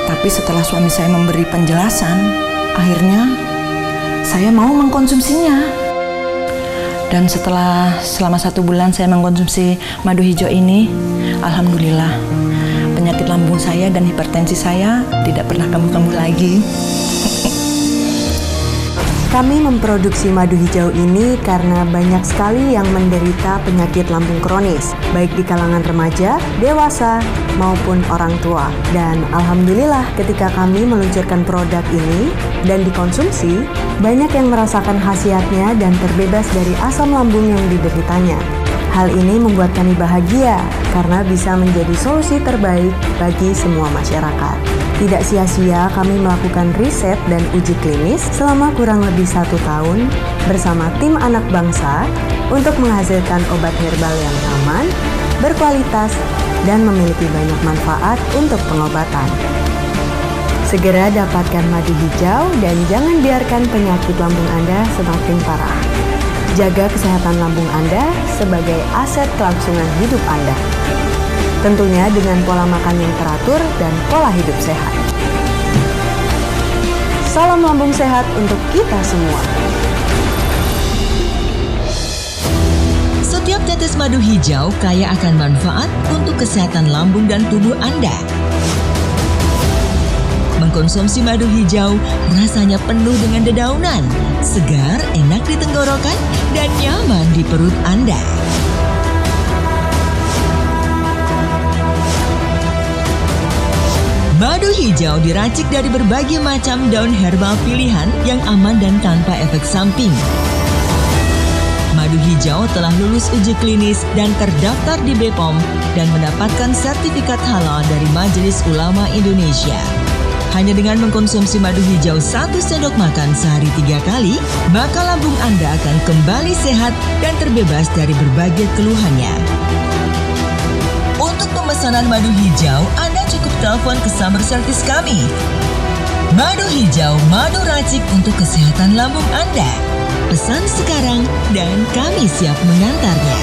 Tapi setelah suami saya memberi penjelasan, akhirnya saya mau mengkonsumsinya. Dan selama 1 bulan saya mengkonsumsi madu hijau ini, alhamdulillah penyakit lambung saya dan hipertensi saya tidak pernah kambuh-kambuh lagi. Kami memproduksi madu hijau ini karena banyak sekali yang menderita penyakit lambung kronis, baik di kalangan remaja, dewasa, maupun orang tua. Dan alhamdulillah ketika kami meluncurkan produk ini dan dikonsumsi, banyak yang merasakan khasiatnya dan terbebas dari asam lambung yang dideritanya. Hal ini membuat kami bahagia karena bisa menjadi solusi terbaik bagi semua masyarakat. Tidak sia-sia kami melakukan riset dan uji klinis selama kurang lebih 1 tahun bersama tim anak bangsa untuk menghasilkan obat herbal yang aman, berkualitas, dan memiliki banyak manfaat untuk pengobatan. Segera dapatkan madu hijau dan jangan biarkan penyakit lambung Anda semakin parah. Jaga kesehatan lambung Anda sebagai aset kelangsungan hidup Anda. Tentunya dengan pola makan yang teratur dan pola hidup sehat. Salam lambung sehat untuk kita semua. Setiap tetes madu hijau kaya akan manfaat untuk kesehatan lambung dan tubuh Anda. Mengkonsumsi madu hijau rasanya penuh dengan dedaunan, segar, enak di tenggorokan, dan nyaman di perut Anda. Madu hijau diracik dari berbagai macam daun herbal pilihan yang aman dan tanpa efek samping. Madu hijau telah lulus uji klinis dan terdaftar di BPOM dan mendapatkan sertifikat halal dari Majelis Ulama Indonesia. Hanya dengan mengkonsumsi madu hijau 1 sendok makan sehari 3 kali, maka lambung Anda akan kembali sehat dan terbebas dari berbagai keluhannya. Untuk pemesanan madu hijau, Anda cukup telepon ke summer service kami. Madu hijau, madu racik untuk kesehatan lambung Anda. Pesan sekarang dan kami siap mengantarnya.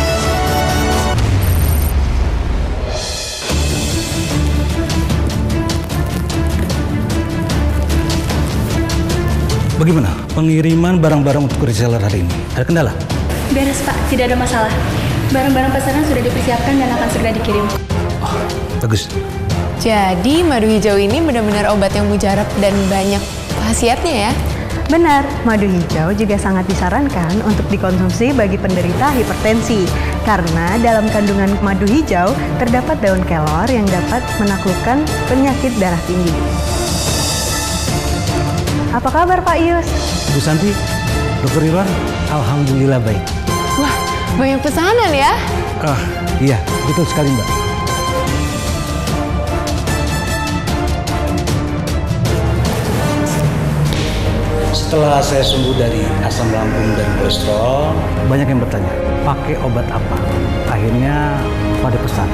Bagaimana pengiriman barang-barang untuk reseller hari ini? Ada kendala? Beres Pak, tidak ada masalah. Barang-barang pesanan sudah dipersiapkan dan akan segera dikirim. Oh, bagus. Jadi madu hijau ini benar-benar obat yang mujarab dan banyak khasiatnya ya? Benar, madu hijau juga sangat disarankan untuk dikonsumsi bagi penderita hipertensi. Karena dalam kandungan madu hijau terdapat daun kelor yang dapat menaklukkan penyakit darah tinggi. Apa kabar Pak Yus? Bu Santi, Dokter Irwan, alhamdulillah baik. Wah, banyak pesanan ya? Iya, betul sekali Mbak. Setelah saya sembuh dari asam lambung dan kolesterol, banyak yang bertanya, pakai obat apa? Akhirnya pada pesan.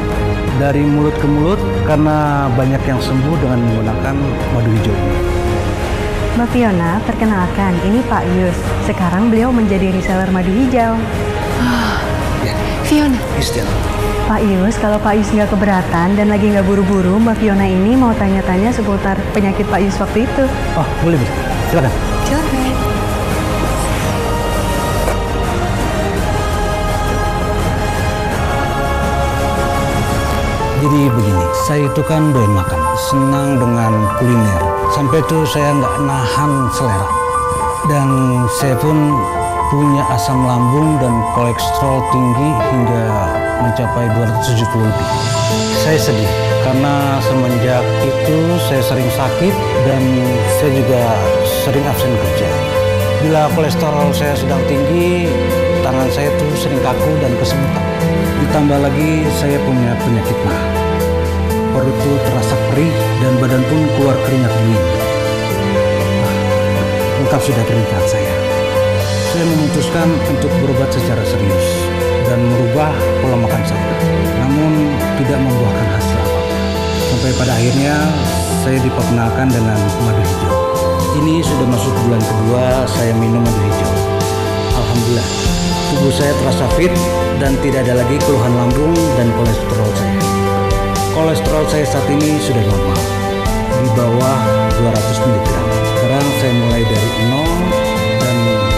Dari mulut ke mulut, karena banyak yang sembuh dengan menggunakan madu hijau ini. Mbak Fiona, perkenalkan, ini Pak Yus. Sekarang beliau menjadi reseller madu hijau. Ya. Fiona. Istilah. Pak Yus, kalau Pak Yus nggak keberatan dan lagi nggak buru-buru, Mbak Fiona ini mau tanya-tanya seputar penyakit Pak Yus waktu itu. Oh, boleh, silakan. Silakan. Jadi begini, saya itu kan doyan makan, senang dengan kuliner. Sampai itu saya nggak nahan selera. Dan saya pun punya asam lambung dan kolesterol tinggi hingga mencapai 270 lebih. Saya sedih karena semenjak itu saya sering sakit dan saya juga sering absen kerja. Bila kolesterol saya sedang tinggi, tangan saya tuh sering kaku dan kesemutan. Ditambah lagi saya punya penyakit mah. Perut itu terasa perih dan badan pun keluar keringat dingin. Lengkap sudah permintaan saya. saya memutuskan untuk berobat secara serius dan merubah pola makan saya. Namun tidak membuahkan hasil apa-apa. Sampai pada akhirnya saya diperkenalkan dengan madu hijau. Ini sudah masuk bulan kedua saya minum madu hijau. Alhamdulillah, tubuh saya terasa fit dan tidak ada lagi keluhan lambung dan kolesterol saya. Kolesterol saya saat ini sudah normal, di bawah 200 mg. Sekarang saya mulai dari nol dan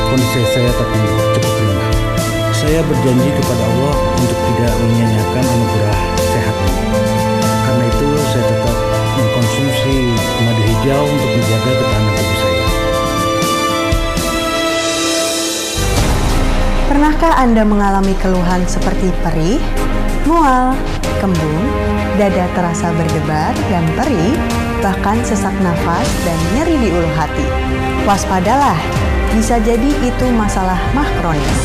kondisi saya tapi cukup prima. Saya berjanji kepada Allah untuk tidak menyia-nyiakan anugerah sehat ini. Karena itu saya tetap mengkonsumsi madu hijau untuk menjaga ketahanan tubuh saya. Pernahkah Anda mengalami keluhan seperti perih, mual, kembung, dada terasa berdebar dan perih, bahkan sesak nafas dan nyeri di ulu hati? Waspadalah, bisa jadi itu masalah mah kronis.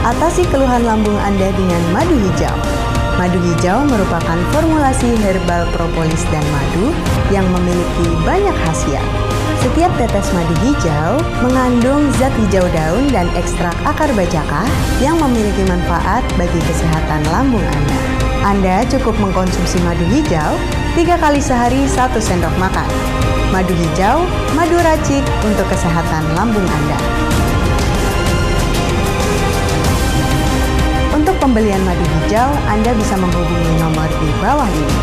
Atasi keluhan lambung Anda dengan madu hijau. Madu hijau merupakan formulasi herbal propolis dan madu yang memiliki banyak khasiat. Setiap tetes madu hijau mengandung zat hijau daun dan ekstrak akar bajaka yang memiliki manfaat bagi kesehatan lambung Anda. Anda cukup mengkonsumsi madu hijau 3 kali sehari 1 sendok makan. Madu hijau, madu racik untuk kesehatan lambung Anda. Untuk pembelian madu hijau, Anda bisa menghubungi nomor di bawah ini.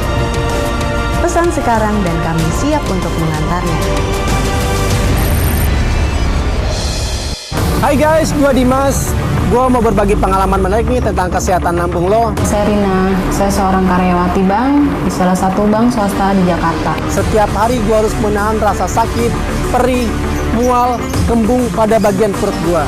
Pesan sekarang dan kami siap untuk mengantarnya. Hai guys, gua Dimas. Gua mau berbagi pengalaman menarik nih tentang kesehatan lambung lo. Saya Rina, saya seorang karyawati bank di salah satu bank swasta di Jakarta. Setiap hari gua harus menahan rasa sakit, perih, mual, kembung pada bagian perut gua.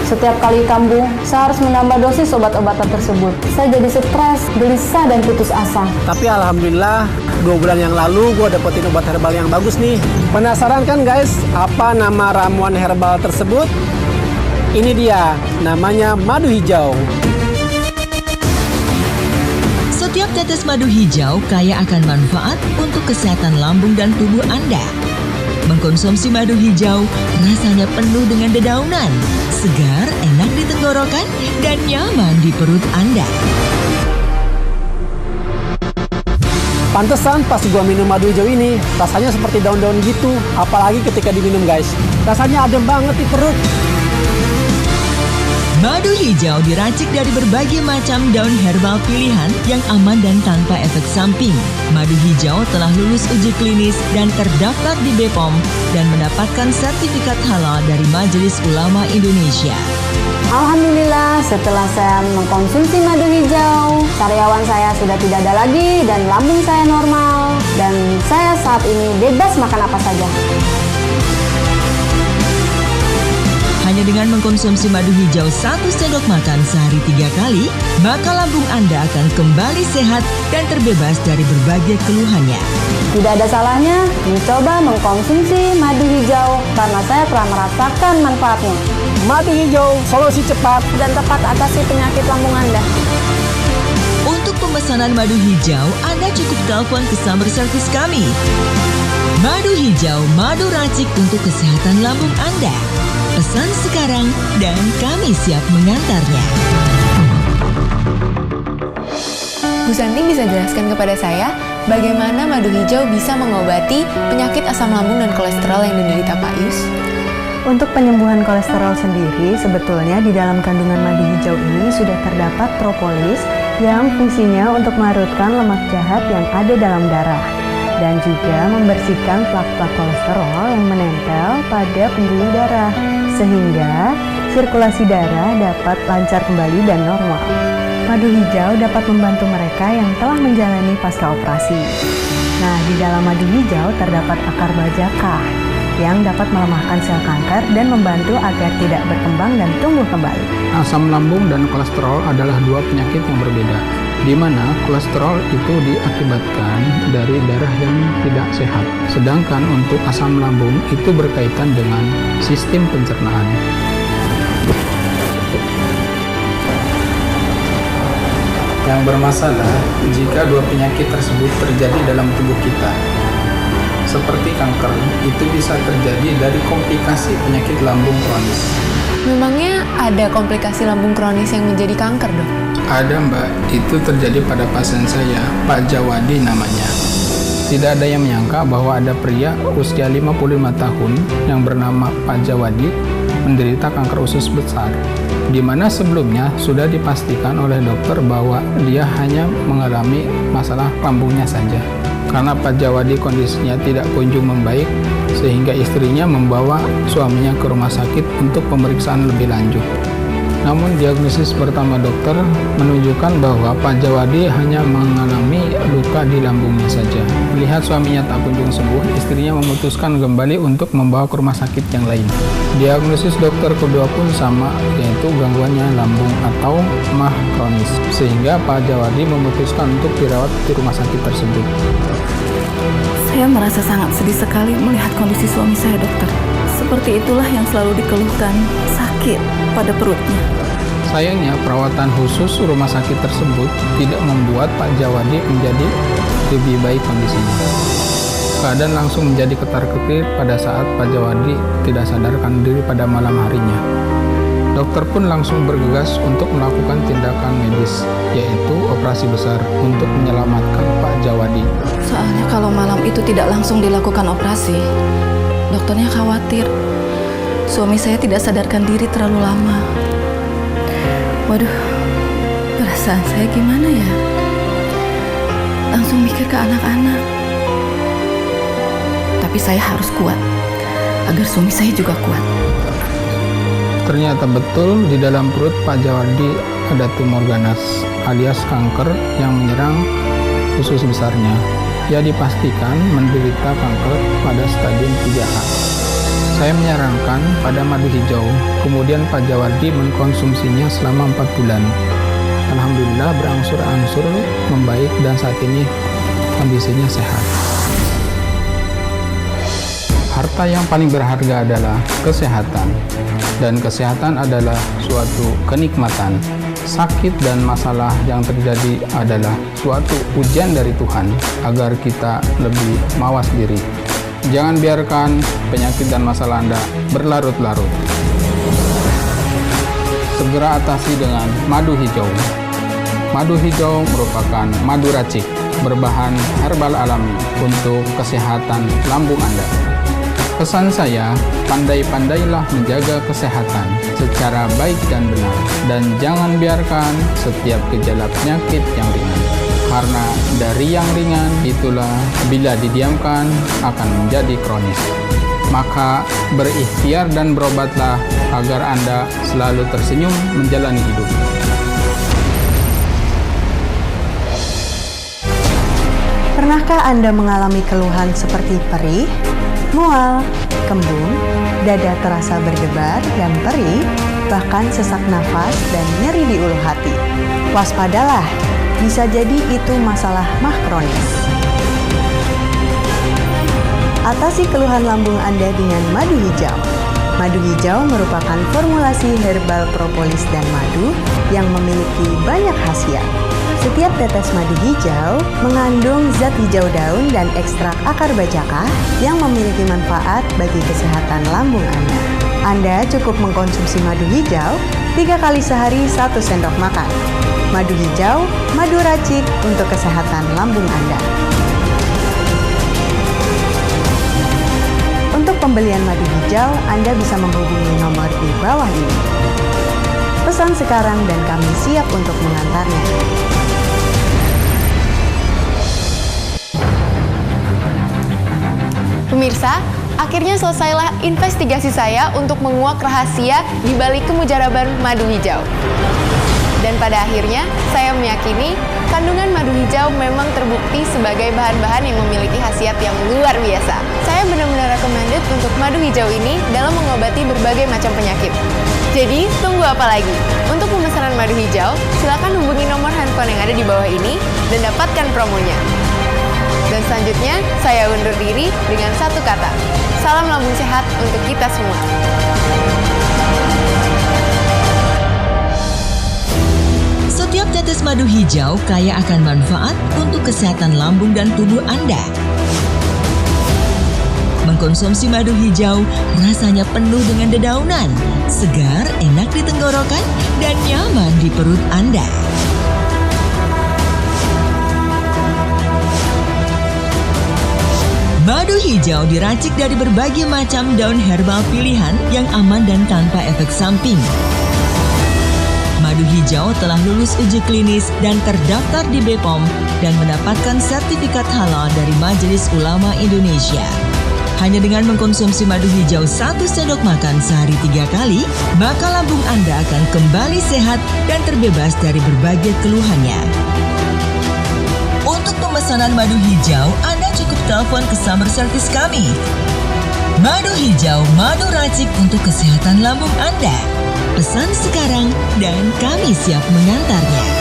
Setiap kali kambuh, saya harus menambah dosis obat-obatan tersebut. Saya jadi stres, gelisah, dan putus asa. Tapi alhamdulillah, 2 bulan yang lalu gue dapetin obat herbal yang bagus nih. Penasaran kan guys, apa nama ramuan herbal tersebut? Ini dia, namanya madu hijau. Setiap tetes madu hijau kaya akan manfaat untuk kesehatan lambung dan tubuh Anda. Mengkonsumsi madu hijau rasanya penuh dengan dedaunan, segar, enak di tenggorokan, dan nyaman di perut Anda. Pantesan pas gua minum madu hijau ini, rasanya seperti daun-daun gitu. Apalagi ketika diminum guys, rasanya adem banget di perut. Madu hijau diracik dari berbagai macam daun herbal pilihan yang aman dan tanpa efek samping. Madu hijau telah lulus uji klinis dan terdaftar di BPOM dan mendapatkan sertifikat halal dari Majelis Ulama Indonesia. Alhamdulillah, setelah saya mengkonsumsi madu hijau, sariawan saya sudah tidak ada lagi dan lambung saya normal. Dan saya saat ini bebas makan apa saja. Hanya dengan mengkonsumsi madu hijau 1 sendok makan sehari 3 kali, maka lambung Anda akan kembali sehat dan terbebas dari berbagai keluhannya. Tidak ada salahnya mencoba mengkonsumsi madu hijau karena saya telah merasakan manfaatnya. Madu hijau, solusi cepat dan tepat atasi penyakit lambung Anda. Untuk pemesanan madu hijau, Anda cukup telepon ke Summer Service kami. Madu hijau, madu racik untuk kesehatan lambung Anda. Pesan sekarang dan kami siap mengantarnya. Bu Santi bisa jelaskan kepada saya bagaimana madu hijau bisa mengobati penyakit asam lambung dan kolesterol yang diderita Pak Yus? Untuk penyembuhan kolesterol sendiri, sebetulnya di dalam kandungan madu hijau ini sudah terdapat propolis yang fungsinya untuk melarutkan lemak jahat yang ada dalam darah dan juga membersihkan plak-plak kolesterol yang menempel pada pembuluh darah sehingga sirkulasi darah dapat lancar kembali dan normal. Madu hijau dapat membantu mereka yang telah menjalani pasca operasi. Nah, di dalam madu hijau terdapat akar bajaka yang dapat melemahkan sel kanker dan membantu agar tidak berkembang dan tumbuh kembali. Asam lambung dan kolesterol adalah 2 penyakit yang berbeda, di mana kolesterol itu diakibatkan dari darah yang tidak sehat. Sedangkan untuk asam lambung itu berkaitan dengan sistem pencernaan. Yang bermasalah jika 2 penyakit tersebut terjadi dalam tubuh kita. seperti kanker itu bisa terjadi dari komplikasi penyakit lambung kronis. Memangnya ada komplikasi lambung kronis yang menjadi kanker, Dok? Ada, Mbak. Itu terjadi pada pasien saya, Pak Jawadi namanya. Tidak ada yang menyangka bahwa ada pria usia 55 tahun yang bernama Pak Jawadi menderita kanker usus besar, di mana sebelumnya sudah dipastikan oleh dokter bahwa dia hanya mengalami masalah lambungnya saja. Karena Pak Jawadi kondisinya tidak kunjung membaik, sehingga istrinya membawa suaminya ke rumah sakit untuk pemeriksaan lebih lanjut. Namun diagnosis pertama dokter menunjukkan bahwa Pak Jawadi hanya mengalami luka di lambungnya saja. Melihat suaminya tak kunjung sembuh, istrinya memutuskan kembali untuk membawa ke rumah sakit yang lain. Diagnosis dokter kedua pun sama, yaitu gangguannya lambung atau MAH kronis, sehingga Pak Jawadi memutuskan untuk dirawat di rumah sakit tersebut. Saya merasa sangat sedih sekali melihat kondisi suami saya, dokter. Seperti itulah yang selalu dikeluhkan, sakit pada perutnya. Sayangnya, perawatan khusus rumah sakit tersebut tidak membuat Pak Jawadi menjadi lebih baik kondisinya. Keadaan langsung menjadi ketar-ketir pada saat Pak Jawadi tidak sadarkan diri pada malam harinya. Dokter pun langsung bergegas untuk melakukan tindakan medis, yaitu operasi besar untuk menyelamatkan Pak Jawadi. Soalnya kalau malam itu tidak langsung dilakukan operasi, dokternya khawatir suami saya tidak sadarkan diri terlalu lama. Waduh, perasaan saya gimana ya? Langsung mikir ke anak-anak. Tapi saya harus kuat, agar suami saya juga kuat. Ternyata betul di dalam perut Pak Jawadi ada tumor ganas alias kanker yang menyerang usus besarnya. Ia dipastikan menderita kanker pada stadium 3A. Saya menyarankan pada madu hijau, kemudian Pak Jawadi mengkonsumsinya selama 4 bulan. Alhamdulillah berangsur-angsur membaik dan saat ini kondisinya sehat. Harta yang paling berharga adalah kesehatan, dan kesehatan adalah suatu kenikmatan. Sakit dan masalah yang terjadi adalah suatu ujian dari Tuhan agar kita lebih mawas diri. Jangan biarkan penyakit dan masalah Anda berlarut-larut. Segera atasi dengan madu hijau. Madu hijau merupakan madu racik berbahan herbal alami untuk kesehatan lambung Anda. Pesan saya, pandai-pandailah menjaga kesehatan secara baik dan benar, dan jangan biarkan setiap gejala penyakit yang ringan. Karena dari yang ringan itulah bila didiamkan akan menjadi kronis. Maka berikhtiar dan berobatlah agar Anda selalu tersenyum menjalani hidup. Pernahkah Anda mengalami keluhan seperti perih, mual, kembung, dada terasa berdebar dan perih, bahkan sesak nafas dan nyeri di ulu hati? Waspadalah, bisa jadi itu masalah MAH kronis. Atasi keluhan lambung Anda dengan madu hijau. Madu hijau merupakan formulasi herbal propolis dan madu yang memiliki banyak khasiat. Setiap tetes madu hijau mengandung zat hijau daun dan ekstrak akar bajaka yang memiliki manfaat bagi kesehatan lambung Anda. Anda cukup mengkonsumsi madu hijau 3 kali sehari 1 sendok makan. Madu hijau, madu racik untuk kesehatan lambung Anda. Untuk pembelian madu hijau, Anda bisa menghubungi nomor di bawah ini. Pesan sekarang dan kami siap untuk mengantarnya. Pemirsa, akhirnya selesailah investigasi saya untuk menguak rahasia di balik kemujaraban madu hijau. Dan pada akhirnya, saya meyakini kandungan madu hijau memang terbukti sebagai bahan-bahan yang memiliki khasiat yang luar biasa. Saya benar-benar recommended untuk madu hijau ini dalam mengobati berbagai macam penyakit. Jadi, tunggu apa lagi? Untuk pemesanan madu hijau, silakan hubungi nomor handphone yang ada di bawah ini dan dapatkan promonya. Dan selanjutnya, saya undur diri dengan satu kata. Salam lambung sehat untuk kita semua. Setiap tetes madu hijau kaya akan manfaat untuk kesehatan lambung dan tubuh Anda. mengkonsumsi madu hijau, rasanya penuh dengan dedaunan, segar, enak di tenggorokan, dan nyaman di perut Anda. Madu hijau diracik dari berbagai macam daun herbal pilihan yang aman dan tanpa efek samping. Madu hijau telah lulus uji klinis dan terdaftar di BPOM dan mendapatkan sertifikat halal dari Majelis Ulama Indonesia. Hanya dengan mengkonsumsi madu hijau 1 sendok makan sehari 3 kali, maka lambung Anda akan kembali sehat dan terbebas dari berbagai keluhannya. Untuk pemesanan madu hijau, Anda cukup telepon ke summer service kami. Madu hijau, madu racik untuk kesehatan lambung Anda. Pesan sekarang dan kami siap mengantarnya.